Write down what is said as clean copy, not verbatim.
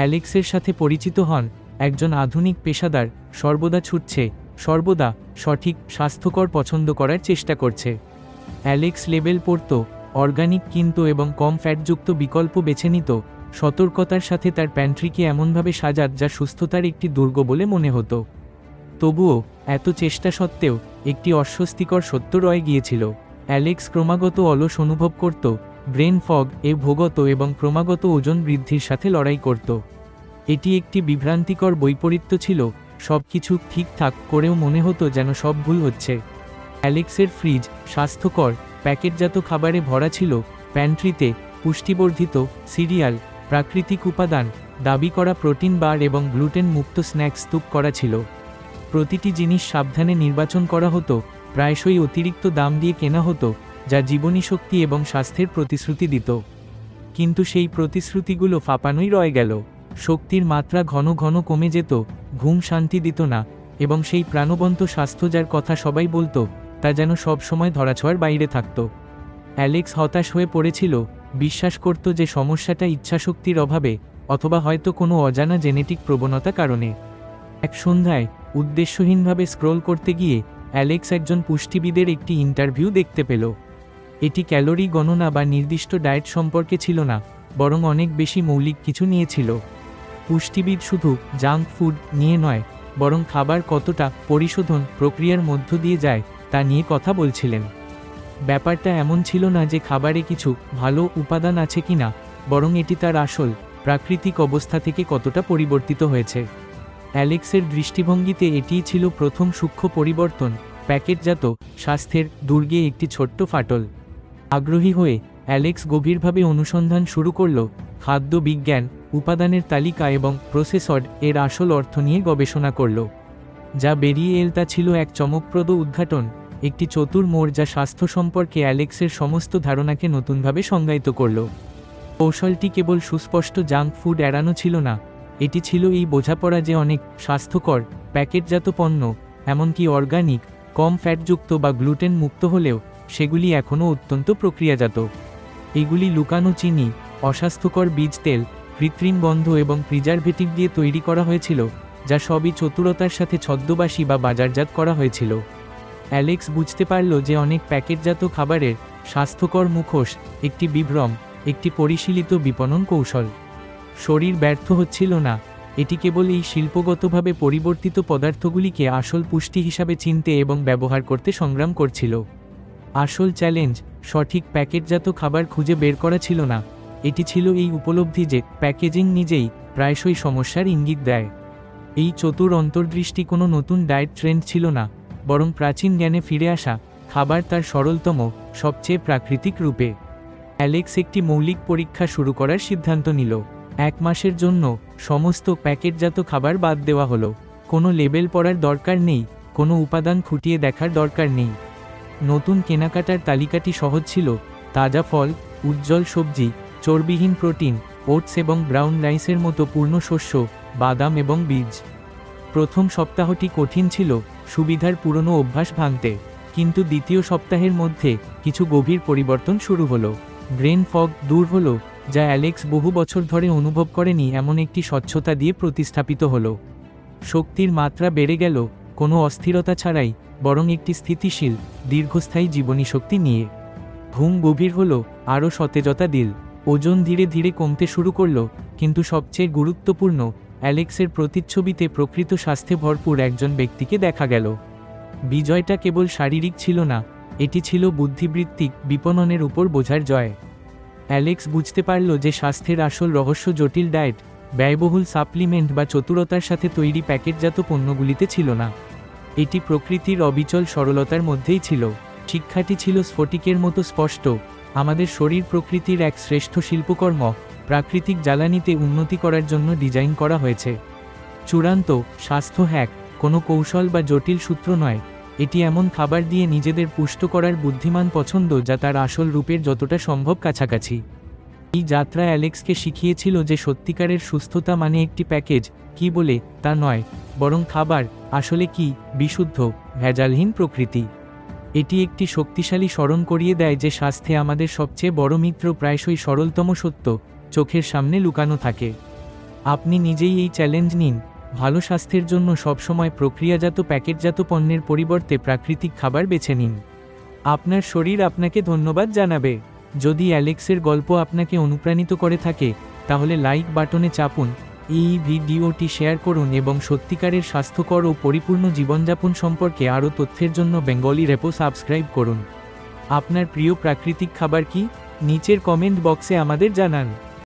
অ্যালেক্সের সাথে পরিচিত হন একজন আধুনিক পেশাদার, সর্বদা ছুটছে, সর্বদা সঠিক স্বাস্থ্যকর পছন্দ করার চেষ্টা করছে। অ্যালেক্স লেবেল পড়ত, অর্গানিক কিনত এবং কম ফ্যাটযুক্ত বিকল্প বেছে নিত, সতর্কতার সাথে তার প্যান্ট্রিকে এমনভাবে সাজাত যা সুস্থতার একটি দুর্গ বলে মনে হতো। তবুও এত চেষ্টা সত্ত্বেও একটি অস্বস্তিকর সত্য রয়ে গিয়েছিল। অ্যালেক্স ক্রমাগত অলস অনুভব করত, ব্রেন ফগ এ ভোগত এবং ক্রমাগত ওজন বৃদ্ধির সাথে লড়াই করত। এটি একটি বিভ্রান্তিকর বৈপরীত্য ছিল, সব কিছু ঠিকঠাক করেও মনে হতো যেন সব ভুল হচ্ছে। অ্যালেক্সের ফ্রিজ স্বাস্থ্যকর প্যাকেটজাত খাবারে ভরা ছিল, প্যান্ট্রিতে পুষ্টিবর্ধিত সিরিয়াল, প্রাকৃতিক উপাদান, দাবি করা প্রোটিন বার এবং গ্লুটেন মুক্ত স্ন্যাক্স স্তূপ করা ছিল। প্রতিটি জিনিস সাবধানে নির্বাচন করা হতো, প্রায়শই অতিরিক্ত দাম দিয়ে কেনা হতো, যা জীবনীশক্তি এবং স্বাস্থ্যের প্রতিশ্রুতি দিত। কিন্তু সেই প্রতিশ্রুতিগুলো ফাঁপানোই রয়ে গেল। শক্তির মাত্রা ঘন ঘন কমে যেত, ঘুম শান্তি দিত না, এবং সেই প্রাণবন্ত স্বাস্থ্য যার কথা সবাই বলতো তা যেন সব সময় ধরাছোঁয়ার বাইরে থাকত। অ্যালেক্স হতাশ হয়ে পড়েছিল, বিশ্বাস করত যে সমস্যাটা ইচ্ছাশক্তির অভাবে অথবা হয়তো কোনো অজানা জেনেটিক প্রবণতা কারণে। এক সন্ধ্যায় উদ্দেশ্যহীনভাবে স্ক্রোল করতে গিয়ে অ্যালেক্স একজন পুষ্টিবিদের একটি ইন্টারভিউ দেখতে পেল। এটি ক্যালোরি গণনা বা নির্দিষ্ট ডায়েট সম্পর্কে ছিল না, বরং অনেক বেশি মৌলিক কিছু নিয়েছিল। পুষ্টিবিদ শুধু জাঙ্ক ফুড নিয়ে নয়, বরং খাবার কতটা পরিশোধন প্রক্রিয়ার মধ্য দিয়ে যায় তা নিয়ে কথা বলছিলেন। ব্যাপারটা এমন ছিল না যে খাবারে কিছু ভালো উপাদান আছে কিনা, বরং এটি তার আসল প্রাকৃতিক অবস্থা থেকে কতটা পরিবর্তিত হয়েছে। অ্যালেক্সের দৃষ্টিভঙ্গিতে এটিই ছিল প্রথম সূক্ষ্ম পরিবর্তন, প্যাকেটজাত স্বাস্থ্যের দুর্গে একটি ছোট্ট ফাটল। আগ্রহী হয়ে অ্যালেক্স গভীরভাবে অনুসন্ধান শুরু করল, খাদ্য বিজ্ঞান, উপাদানের তালিকা এবং প্রসেসড এর আসল অর্থ নিয়ে গবেষণা করল। যা বেরিয়ে এল তা ছিল এক চমকপ্রদ উদ্ঘাটন, একটি চতুর মোড় যা স্বাস্থ্য সম্পর্কে অ্যালেক্সের সমস্ত ধারণাকে নতুনভাবে সংজ্ঞায়িত করল। কৌশলটি কেবল সুস্পষ্ট জাঙ্ক ফুড এড়ানো ছিল না, এটি ছিল এই বোঝাপড়া যে অনেক স্বাস্থ্যকর প্যাকেটজাত পণ্য, এমনকি অর্গানিক, কম ফ্যাটযুক্ত বা গ্লুটেন মুক্ত হলেও সেগুলি এখনও অত্যন্ত প্রক্রিয়াজাত। এগুলি লুকানো চিনি, অস্বাস্থ্যকর বীজ তেল, কৃত্রিম গন্ধ এবং প্রিজারভেটিভ দিয়ে তৈরি করা হয়েছিল, যা সবই চতুরতার সাথে ছদ্মবাসী বা বাজারজাত করা হয়েছিল। অ্যালেক্স বুঝতে পারল যে অনেক প্যাকেটজাত খাবারের স্বাস্থ্যকর মুখোশ একটি বিভ্রম, একটি পরিশীলিত বিপণন কৌশল। শরীর ব্যর্থ হচ্ছিল না, এটি কেবল এই শিল্পগতভাবে পরিবর্তিত পদার্থগুলিকে আসল পুষ্টি হিসাবে চিনতে এবং ব্যবহার করতে সংগ্রাম করছিল। আসল চ্যালেঞ্জ সঠিক প্যাকেটজাত খাবার খুঁজে বের করা ছিল না, এটি ছিল এই উপলব্ধি যে প্যাকেজিং নিজেই প্রায়শই সমস্যার ইঙ্গিত দেয়। এই চতুর অন্তর্দৃষ্টি কোনো নতুন ডায়েট ট্রেন্ড ছিল না, বরং প্রাচীন জ্ঞানে ফিরে আসা, খাবার তার সরলতম, সবচেয়ে প্রাকৃতিক রূপে। অ্যালেক্স একটি মৌলিক পরীক্ষা শুরু করার সিদ্ধান্ত নিল। 1 মাসের জন্য সমস্ত প্যাকেটজাত খাবার বাদ দেওয়া হলো। কোনো লেবেল পড়ার দরকার নেই, কোনো উপাদান খুঁটিয়ে দেখার দরকার নেই। নতুন কেনাকাটার তালিকাটি সহজ ছিল, তাজা ফল, উজ্জ্বল সবজি, চর্বিহীন প্রোটিন, ওটস এবং ব্রাউন রাইসের মতো পূর্ণ শস্য, বাদাম এবং বীজ। প্রথম সপ্তাহটি কঠিন ছিল, সুবিধার পুরনো অভ্যাস ভাঙতে, কিন্তু দ্বিতীয় সপ্তাহের মধ্যে কিছু গভীর পরিবর্তন শুরু হলো। ব্রেন ফগ দূর হলো, যা অ্যালেক্স বহু বছর ধরে অনুভব করেনি এমন একটি স্বচ্ছতা দিয়ে প্রতিস্থাপিত হলো। শক্তির মাত্রা বেড়ে গেল, কোনো অস্থিরতা ছাড়াই, বরং একটি স্থিতিশীল, দীর্ঘস্থায়ী জীবনী শক্তি নিয়ে। ঘুম গভীর হলো, আরও সতেজতা দিল। ওজন ধীরে ধীরে কমতে শুরু করল, কিন্তু সবচেয়ে গুরুত্বপূর্ণ, অ্যালেক্সের প্রতিচ্ছবিতে প্রকৃত স্বাস্থ্যে ভরপুর একজন ব্যক্তিকে দেখা গেল। বিজয়টা কেবল শারীরিক ছিল না, এটি ছিল বুদ্ধিবৃত্তিক বিপণনের উপর বোঝার জয়। অ্যালেক্স বুঝতে পারল যে স্বাস্থ্যের আসল রহস্য জটিল ডায়েট, ব্যয়বহুল সাপ্লিমেন্ট বা চতুরতার সাথে তৈরি প্যাকেটজাত পণ্যগুলিতে ছিল না। এটি প্রকৃতির অবিচল সরলতার মধ্যেই ছিল। শিক্ষাটি ছিল স্ফটিকের মতো স্পষ্ট, আমাদের শরীর প্রকৃতির এক শ্রেষ্ঠ শিল্পকর্ম, প্রাকৃতিক জ্বালানিতে উন্নতি করার জন্য ডিজাইন করা হয়েছে। চূড়ান্ত স্বাস্থ্য হ্যাক কোনো কৌশল বা জটিল সূত্র নয়, এটি এমন খাবার দিয়ে নিজেদের পুষ্ট করার বুদ্ধিমান পছন্দ যা তার আসল রূপের যতটা সম্ভব কাছাকাছি। এই যাত্রা অ্যালেক্সকে শিখিয়েছিল যে সত্যিকারের সুস্থতা মানে একটি প্যাকেজ কি বলে তা নয়, বরং খাবার আসলে কি, বিশুদ্ধ, ভেজালহীন প্রকৃতি। এটি একটি শক্তিশালী স্মরণ করিয়ে দেয় যে স্বাস্থ্যে আমাদের সবচেয়ে বড় মিত্র প্রায়শই সরলতম সত্য, চোখের সামনে লুকানো থাকে। আপনি নিজেই এই চ্যালেঞ্জ নিন, ভালো স্বাস্থ্যের জন্য সবসময় প্রক্রিয়াজাত প্যাকেটজাত পণ্যের পরিবর্তে প্রাকৃতিক খাবার বেছে নিন। আপনার শরীর আপনাকে ধন্যবাদ জানাবে। যদি অ্যালেক্সের গল্প আপনাকে অনুপ্রাণিত করে থাকে, তাহলে লাইক বাটনে চাপুন, এই ভিডিওটি শেয়ার করুন এবং সত্যিকারের স্বাস্থ্যকর ও পরিপূর্ণ জীবনযাপন সম্পর্কে আরও তথ্যের জন্য বেঙ্গলি রেপো সাবস্ক্রাইব করুন। আপনার প্রিয় প্রাকৃতিক খাবার কি? নিচের কমেন্ট বক্সে আমাদের জানান।